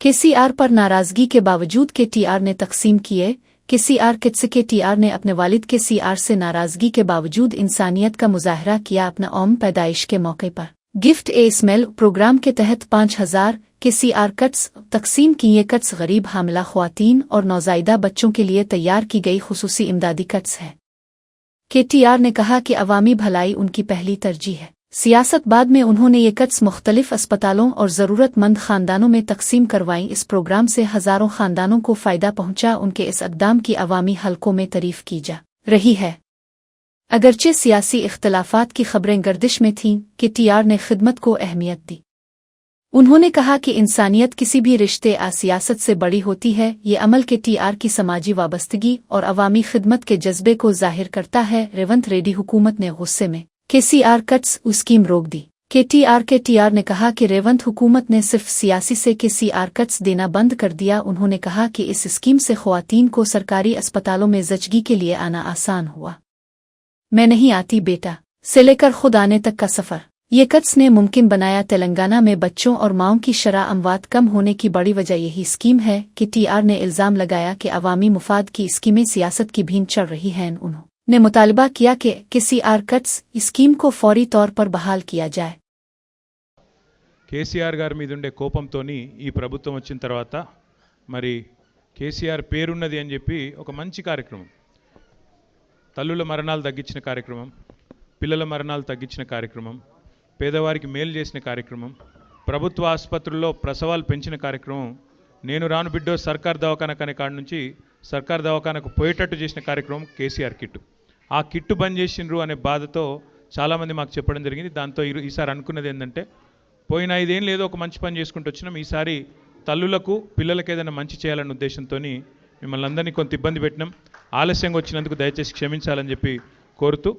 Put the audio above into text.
केसीआर पर नाराजगी के बावजूद केटीआर ने तकसीम किए। केसीआर किट्स केटीआर ने अपने वालिद केसीआर से नाराजगी के बावजूद इंसानियत का मुजाहरा किया। अपना ओम पैदाइश के मौके पर गिफ्ट ए स्मेल प्रोग्राम के तहत 5000 केसीआर कट्स तकसीम की। ये कट्स गरीब हामिला ख्वातीन और नौज़ायदा बच्चों के लिए तैयार की गई खुसूसी इमदादी कट्स हैं। केटीआर ने कहा कि अवामी भलाई उनकी पहली तरजीह है। सियासत बाद में उन्होंने ये कट्स मुख्तलिफ अस्पतालों और ज़रूरतमंद ख़ानदानों में तकसीम करवाईं। इस प्रोग्राम से हज़ारों ख़ानदानों को फ़ायदा पहुंचा। उनके इस इक़दाम की अवामी हलकों में तारीफ़ की जा रही है। अगरचे सियासी इख्तलाफात की खबरें गर्दिश में थीं, केटीआर ने खिदमत को अहमियत दी। उन्होंने कहा कि इंसानियत किसी भी रिश्ते आ सियासत से बड़ी होती है। ये अमल केटीआर की समाजी वाबस्तगी और अवामी खिदमत के जज्बे को ज़ाहिर करता है। रेवंत रेड्डी हुकूमत ने गुस्से में केसीआर कट्स स्कीम रोक दी। केटीआर ने कहा कि रेवंत हुकूमत ने सिर्फ सियासी से केसीआर कट्स देना बंद कर दिया। उन्होंने कहा कि इस स्कीम से ख्वातीन को सरकारी अस्पतालों में ज़चगी के लिए आना आसान हुआ। मैं नहीं आती बेटा से लेकर खुद आने तक का सफ़र ये कट्स ने मुमकिन बनाया। तेलंगाना में बच्चों और माओं की शरह अमवात कम होने की बड़ी वजह यही स्कीम है। केटीआर ने इल्ज़ाम लगाया कि अवामी मुफाद की स्कीमें सियासत की भीन चढ़ रही हैं। उन्होंने मुतालबा किया कि केसीआर कट्स स्कीम को फौरी तौर पर बहाल किया जाए। కేసీఆర్ గారి మీద ఉండే కోపంతోని ఈ ప్రభుత్వం వచ్చిన తర్వాత మరి కేసీఆర్ పేరున్నది అని చెప్పి ఒక మంచి కార్యక్రమం, తల్లుల మరణాలు తగ్గించిన కార్యక్రమం, పిల్లల మరణాలు తగ్గించిన కార్యక్రమం, పేదవారికి మేలు చేసిన కార్యక్రమం, ప్రభుత్వ ఆసుపత్రుల్లో ప్రసవాలు పెంచిన కార్యక్రమం, నేను రాను బిడ్డో సర్కార్ దవాఖానకు అనే కాడ నుంచి సర్కార్ దవాఖానకు పోయేటట్టు చేసిన కార్యక్రమం కేసీఆర్ కిట్టు. ఆ కిట్టు బంద్ చేసిండ్రు అనే బాధతో చాలామంది మాకు చెప్పడం జరిగింది. దాంతో ఈసారి అనుకున్నది ఏంటంటే, పోయిన 5 ఏళ్ళు ఏదో ఒక మంచి పని చేసుకుంటూ వచ్చినాం, ఈసారి తల్లులకు పిల్లలకు ఏదైనా మంచి చేయాలన్న ఉద్దేశంతో మిమ్మల్ని అందరినీ కొంత ఇబ్బంది పెట్టినాం. ఆలస్యంగా వచ్చినందుకు దయచేసి క్షమించాలని చెప్పి కోరుతూ